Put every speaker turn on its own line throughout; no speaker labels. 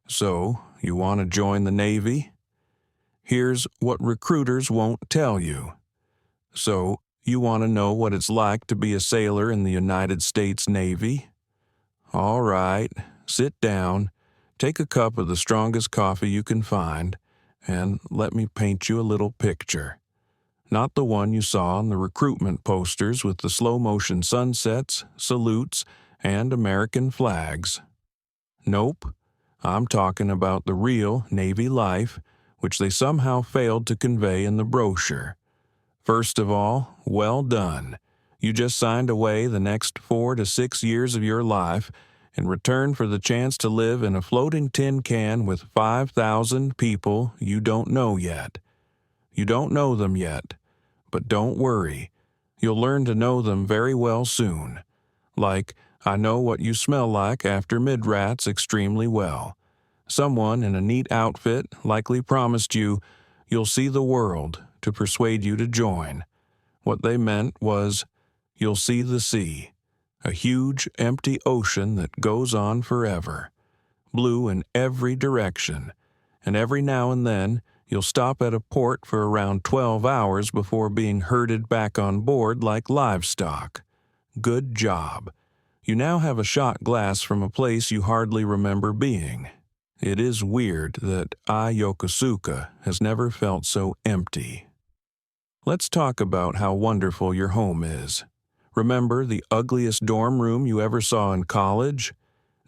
So, you want to join the Navy? Here's what recruiters won't tell you. So, you want to know what it's like to be a sailor in the United States Navy? All right, sit down, take a cup of the strongest coffee you can find, and let me paint you a little picture. Not the one you saw on the recruitment posters with the slow-motion sunsets, salutes, and American flags. Nope, I'm talking about the real Navy life, which they somehow failed to convey in the brochure. First of all, well done. You just signed away the next 4 to 6 years of your life in return for the chance to live in a floating tin can with 5,000 people you don't know yet. You don't know them yet, but don't worry. You'll learn to know them very well soon. Like, I know what you smell like after mid-rats extremely well. Someone in a neat outfit likely promised you'll see the world to persuade you to join. What they meant was, you'll see the sea, a huge, empty ocean that goes on forever, blue in every direction, and every now and then you'll stop at a port for around 12 hours before being herded back on board like livestock. Good job. You now have a shot glass from a place you hardly remember being. It is weird that Yokosuka has never felt so empty. Let's talk about how wonderful your home is. Remember the ugliest dorm room you ever saw in college?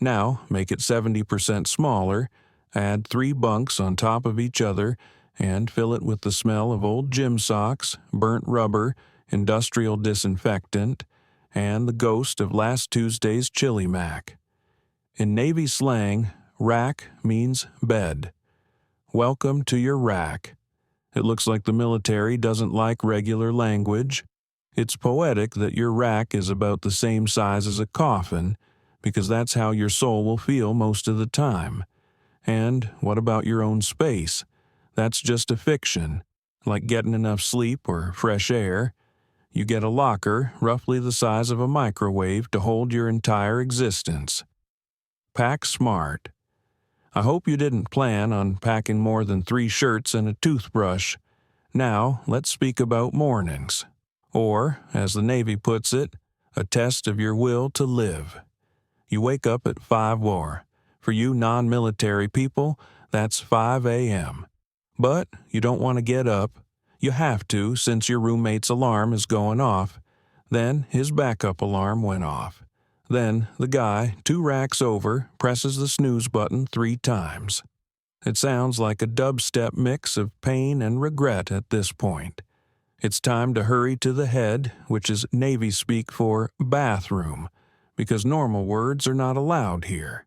Now make it 70% smaller, add 3 bunks on top of each other, and fill it with the smell of old gym socks, burnt rubber, industrial disinfectant, and the ghost of last Tuesday's chili mac. In Navy slang, rack means bed. Welcome to your rack. It looks like the military doesn't like regular language. It's poetic that your rack is about the same size as a coffin, because that's how your soul will feel most of the time. And what about your own space? That's just a fiction, like getting enough sleep or fresh air. You get a locker roughly the size of a microwave to hold your entire existence. Pack smart. I hope you didn't plan on packing more than 3 shirts and a toothbrush. Now, let's speak about mornings. Or, as the Navy puts it, a test of your will to live. You wake up at 5 war. For you non-military people, that's 5 a.m. But you don't want to get up. You have to since your roommate's alarm is going off. Then his backup alarm went off. Then the guy, 2 racks over, presses the snooze button 3 times. It sounds like a dubstep mix of pain and regret at this point. It's time to hurry to the head, which is Navy speak for bathroom, because normal words are not allowed here.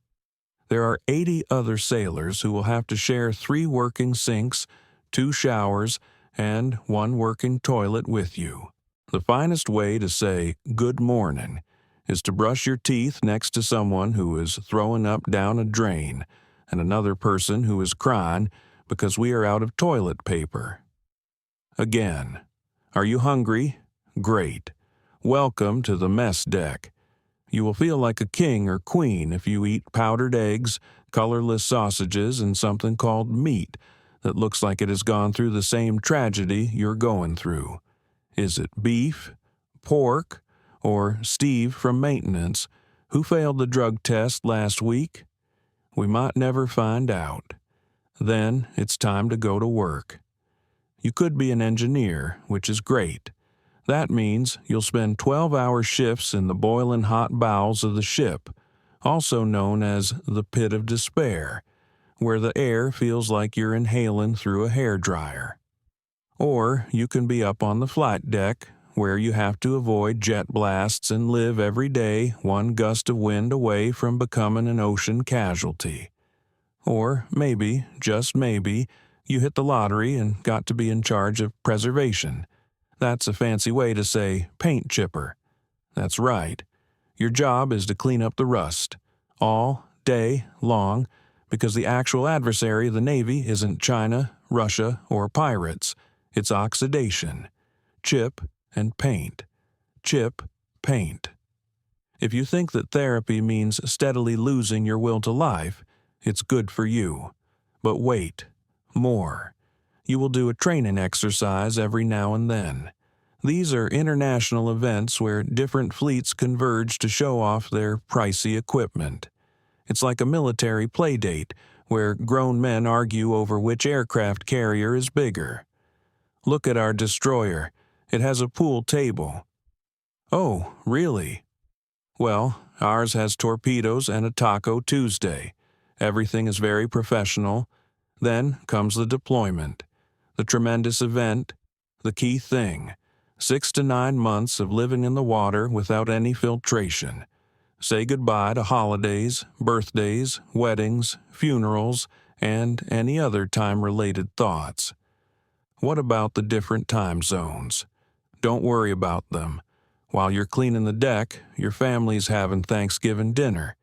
There are 80 other sailors who will have to share 3 working sinks, 2 showers, and 1 working toilet with you. The finest way to say good morning is to brush your teeth next to someone who is throwing up down a drain and another person who is crying because we are out of toilet paper. Again, are you hungry? Great. Welcome to the mess deck. You will feel like a king or queen if you eat powdered eggs, colorless sausages, and something called meat that looks like it has gone through the same tragedy you're going through. Is it beef, pork, or Steve from maintenance, who failed the drug test last week? We might never find out. Then it's time to go to work. You could be an engineer, which is great. That means you'll spend 12-hour shifts in the boiling hot bowels of the ship, also known as the pit of despair, where the air feels like you're inhaling through a hairdryer. Or you can be up on the flight deck, where you have to avoid jet blasts and live every day 1 gust of wind away from becoming an ocean casualty. Or maybe, just maybe, you hit the lottery and got to be in charge of preservation. That's a fancy way to say paint chipper. That's right. Your job is to clean up the rust, all day long, because the actual adversary of the Navy isn't China, Russia, or pirates. It's oxidation. Chip and paint. Chip, paint. If you think that therapy means steadily losing your will to life, It's good for you. But wait, more. You will do a training exercise every now and then. These are international events where different fleets converge to show off their pricey equipment. It's like a military playdate where grown men argue over which aircraft carrier is bigger. Look at our destroyer. It has a pool table. Oh, really? Well, ours has torpedoes and a Taco Tuesday. Everything is very professional. Then comes the deployment, the tremendous event, the key thing. 6 to 9 months of living in the water without any filtration. Say goodbye to holidays, birthdays, weddings, funerals, and any other time-related thoughts. What about the different time zones? Don't worry about them. While you're cleaning the deck, your family's having Thanksgiving dinner.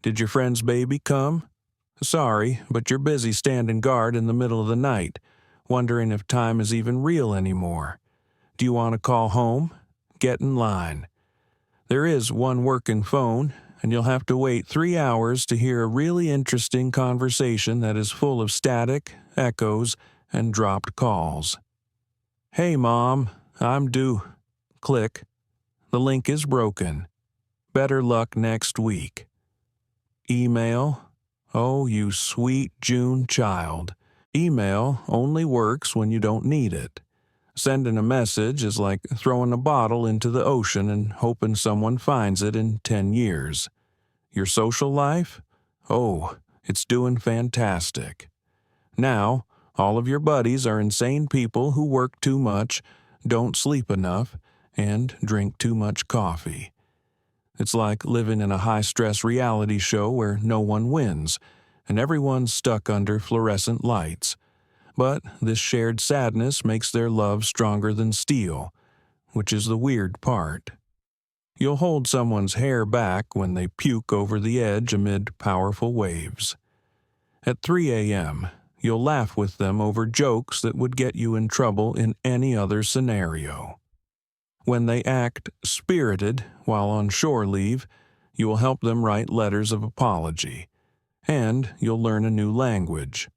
Did your friend's baby come? Sorry, but you're busy standing guard in the middle of the night, wondering if time is even real anymore. Do you want to call home? Get in line. There is one working phone, and you'll have to wait 3 hours to hear a really interesting conversation that is full of static, echoes, and dropped calls. Hey, Mom, I'm due. Click. The link is broken. Better luck next week. Email. Oh, you sweet June child. Email only works when you don't need it. Sending a message is like throwing a bottle into the ocean and hoping someone finds it in 10 years. Your social life? Oh, it's doing fantastic. Now, all of your buddies are insane people who work too much, don't sleep enough, and drink too much coffee. It's like living in a high-stress reality show where no one wins, and everyone's stuck under fluorescent lights. But this shared sadness makes their love stronger than steel, which is the weird part. You'll hold someone's hair back when they puke over the edge amid powerful waves. At 3 a.m., you'll laugh with them over jokes that would get you in trouble in any other scenario. When they act spirited while on shore leave, you will help them write letters of apology, and you'll learn a new language.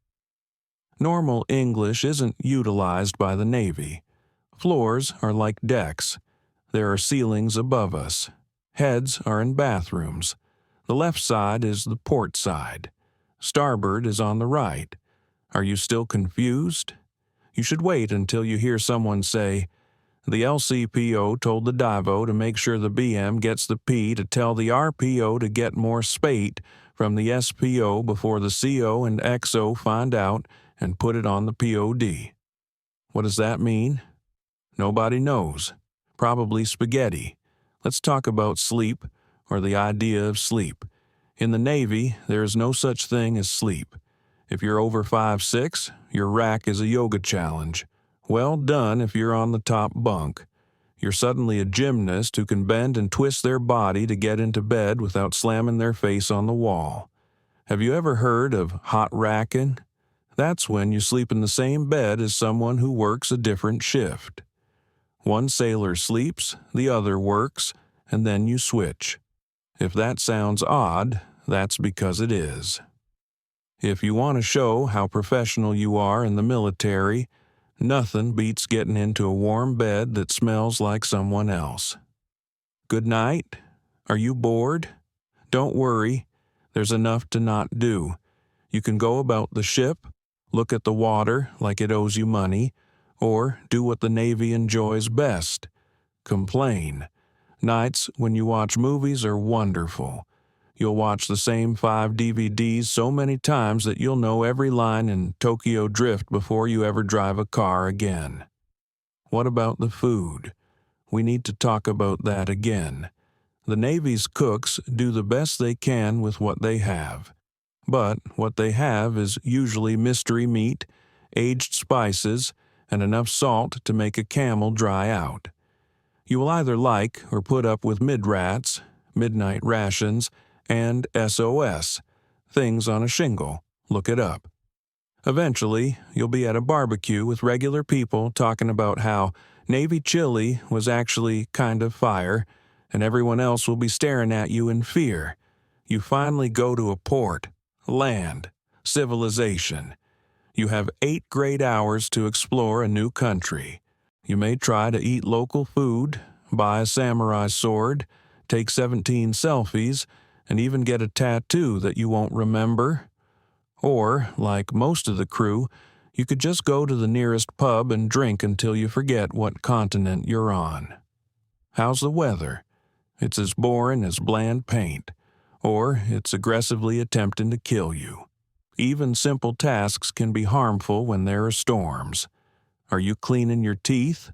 Normal English isn't utilized by the Navy. Floors are like decks. There are ceilings above us. Heads are in bathrooms. The left side is the port side. Starboard is on the right. Are you still confused? You should wait until you hear someone say, "The LCPO told the Divo to make sure the BM gets the P to tell the RPO to get more spate from the SPO before the CO and XO find out and put it on the POD." What does that mean? Nobody knows. Probably spaghetti. Let's talk about sleep, or the idea of sleep. In the Navy, there is no such thing as sleep. If you're over 5'6", your rack is a yoga challenge. Well done if you're on the top bunk. You're suddenly a gymnast who can bend and twist their body to get into bed without slamming their face on the wall. Have you ever heard of hot racking? That's when you sleep in the same bed as someone who works a different shift. One sailor sleeps, the other works, and then you switch. If that sounds odd, that's because it is. If you want to show how professional you are in the military, nothing beats getting into a warm bed that smells like someone else. Good night? Are you bored? Don't worry, there's enough to not do. You can go about the ship, look at the water like it owes you money, or do what the Navy enjoys best, complain. Nights when you watch movies are wonderful. You'll watch the same 5 DVDs so many times that you'll know every line in Tokyo Drift before you ever drive a car again. What about the food? We need to talk about that again. The Navy's cooks do the best they can with what they have. But what they have is usually mystery meat, aged spices, and enough salt to make a camel dry out. You will either like or put up with midrats, midnight rations, and SOS, things on a shingle. Look it up. Eventually, you'll be at a barbecue with regular people talking about how Navy chili was actually kind of fire, and everyone else will be staring at you in fear. You finally go to a port, Land. Civilization. You have 8 great hours to explore a new country. You may try to eat local food, buy a samurai sword, take 17 selfies, and even get a tattoo that you won't remember. Or, like most of the crew, you could just go to the nearest pub and drink until you forget what continent you're on. How's the weather? It's as boring as bland paint, or it's aggressively attempting to kill you. Even simple tasks can be harmful when there are storms. Are you cleaning your teeth?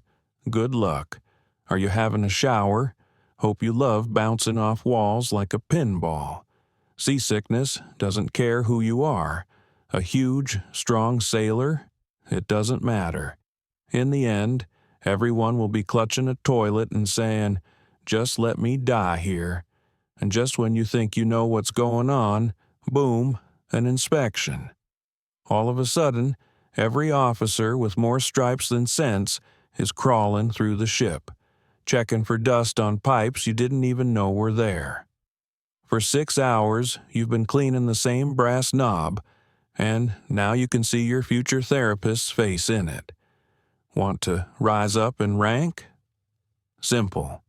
Good luck. Are you having a shower? Hope you love bouncing off walls like a pinball. Seasickness doesn't care who you are. A huge, strong sailor? It doesn't matter. In the end, everyone will be clutching a toilet and saying, "Just let me die here." And just when you think you know what's going on, boom, an inspection. All of a sudden, every officer with more stripes than sense is crawling through the ship, checking for dust on pipes you didn't even know were there. For 6 hours, you've been cleaning the same brass knob, and now you can see your future therapist's face in it. Want to rise up in rank? Simple.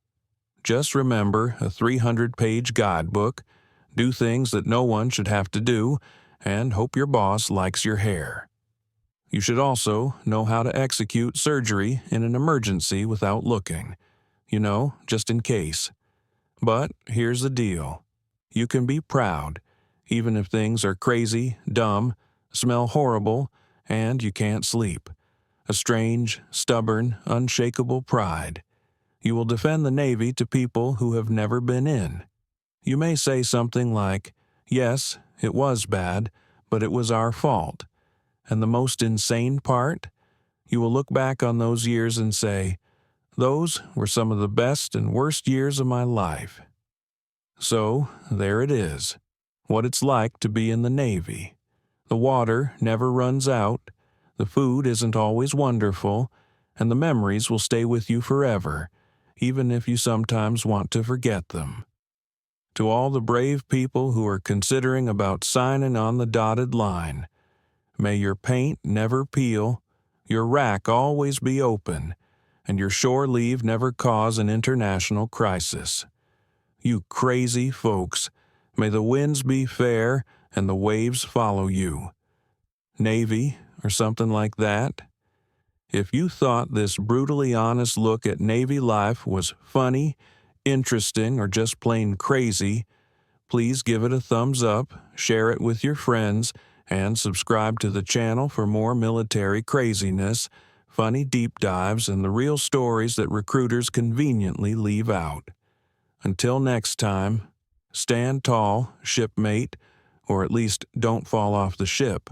Just remember a 300-page guidebook, do things that no one should have to do, and hope your boss likes your hair. You should also know how to execute surgery in an emergency without looking. Just in case. But here's the deal. You can be proud, even if things are crazy, dumb, smell horrible, and you can't sleep. A strange, stubborn, unshakable pride. You will defend the Navy to people who have never been in. You may say something like, "Yes, it was bad, but it was our fault." And the most insane part? You will look back on those years and say, "Those were some of the best and worst years of my life." So, there it is. What it's like to be in the Navy. The water never runs out, the food isn't always wonderful, and the memories will stay with you forever, even if you sometimes want to forget them. To all the brave people who are considering about signing on the dotted line, may your paint never peel, your rack always be open, and your shore leave never cause an international crisis. You crazy folks, may the winds be fair and the waves follow you. Navy, or something like that. If you thought this brutally honest look at Navy life was funny, interesting, or just plain crazy, please give it a thumbs up, share it with your friends, and subscribe to the channel for more military craziness, funny deep dives, and the real stories that recruiters conveniently leave out. Until next time, stand tall, shipmate, or at least don't fall off the ship.